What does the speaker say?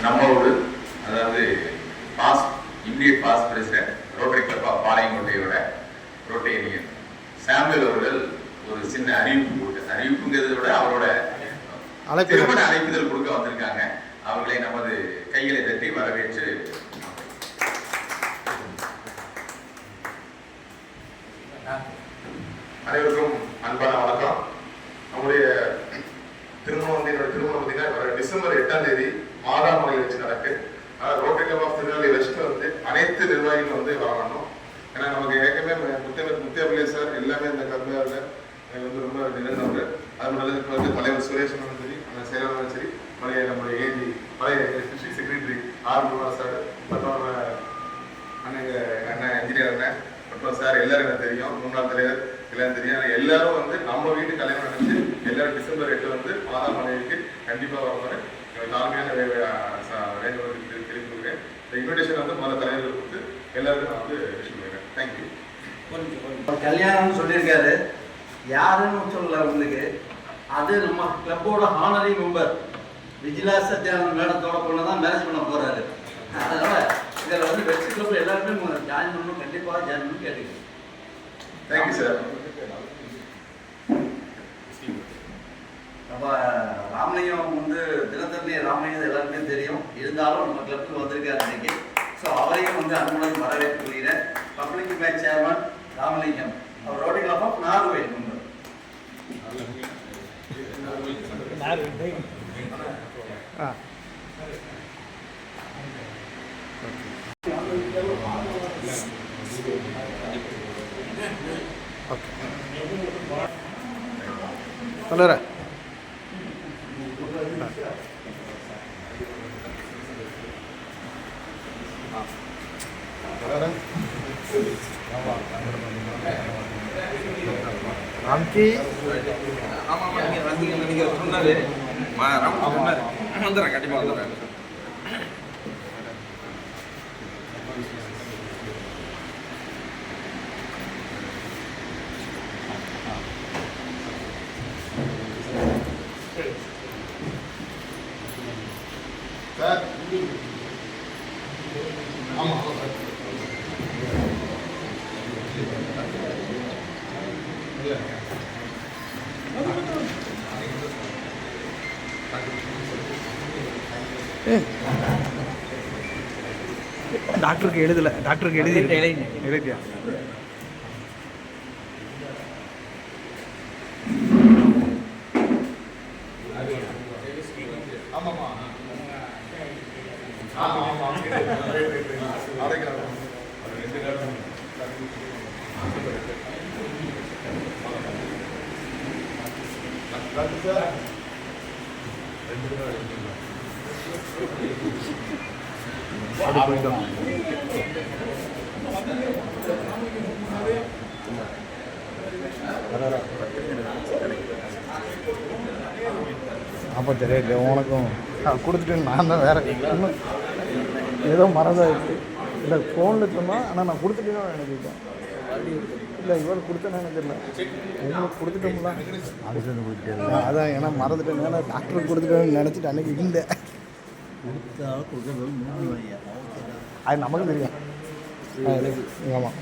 நம்மளோடு அதாவது Indian past president Rotary Club of பாளையங்கோட்டையோட ரோட்டேரியன் சாமுவேல் அவர்கள் ஒரு சின்ன அறிவிப்புங்கிறத விட அவரோட திருமண அழைப்புதல் கொடுக்க வந்திருக்காங்க. அவர்களை நமது கைகளை தட்டி வரவேற்று அனைவருக்கும் அன்பான வணக்கம். நம்முடைய திருமணம் பார்த்தீங்கன்னா வர டிசம்பர் 8ஆம் தேதி மாதாமலை வச்சு நடக்கு. ரோட்டரி கிளப் ஆஃப் திருநெல்வேலி வச்சுட்டு அனைத்து நிர்வாகிகளும் வரணும். ஏன்னா நமக்கு ஏற்கனவே முத்தியாபிள்ளை சார் எல்லாமே இந்த கம்பெனியில் ரொம்ப நிகழ்ந்தவர். அது மட்டும் தலைவர் சுரேஷனும் சரி, அந்த செயலாளரும் சரி, நம்முடைய ஏஜி பழைய டிஸ்ட்ரிக்ட் செக்ரட்டரி ஆர் சார் மற்றும் அண்ணன் இன்ஜினியர் அண்ணன் மற்றும் சார் எல்லாரும் எனக்கு தெரியும், முன்னாள் தலைவர் எல்லாரும் தெரியும். எல்லாரும் நம்ம வீட்டு கல்யாணம் நினைச்சு எல்லாரும் டிசம்பர் 8 மாதாமலைக்கு கண்டிப்பாக வருவாரு. தாழ்மையான தெரிவிக்கிறேன். இந்த இன்விடேஷன் முதல்ல தலைவர் கொடுத்து எல்லாருக்கும் நான் விஷயம் பண்ணுறேன். தேங்க்யூ. கல்யாணம்னு சொல்லியிருக்காரு, யாருன்னு சொல்லல உங்களுக்கு. அது நம்ம கிளப்போட ஹானரி மெம்பர் விஜிலா சத்யானந்த் மேடத்தோட பொண்ணு தான் மேரேஜ் பண்ண போறாரு. அதனால இதில் வெற்றி கிளப் எல்லாருமே ஜாயின் பண்ணணும், கண்டிப்பாக ஜாயின் பண்ணி கேட்டுக்கிறேன். Thank you sir. நம்ம ராமலிங்கம் தினத்தந்தி ராமலிங்கம் எல்லாருமே தெரியும். இருந்தாலும் நம்ம கிளப்புக்கு வந்திருக்காரு இன்னைக்கு. ஸோ அவரையும் அன்புடன் வரவேற்று கொள்கிறேன். பப்ளிக் மேட்ச் சேர்மன் ராமலிங்கம், அவர் Rotary Club of Norway member. சொல்லுற ராம்கி சொன்னாரு வந்துடுறேன், கண்டிப்பாக வந்துடுறேன். சார் ஆமாம் சார். டாக்டருக்கு எழுதலை, டாக்டருக்கு எழுதியா? ஆமாம்மா ஆமாம் சார். அப்போ தெரியல உனக்கும் கொடுத்துட்டு நான் தான் வேறு இன்னும் ஏதோ மறந்தாயிடுச்சு. இல்லை ஃபோனில் சொன்னால், ஆனால் நான் கொடுத்துட்டேன்னு நினைக்கிட்டேன். இல்லை இவர் கொடுத்தேன்னு எனக்கு தெரியல. உங்களுக்கு கொடுத்துட்டோம்ல, அதுக்கு கொடுத்துட்டேன். அதான் ஏன்னா மறந்துட்டேன். ஏன்னா டாக்டருக்கு கொடுத்துட்டேன்னு நினச்சிட்டு அன்றைக்கி இல்லை. அது நமக்கு தெரியும். ஆமாம்.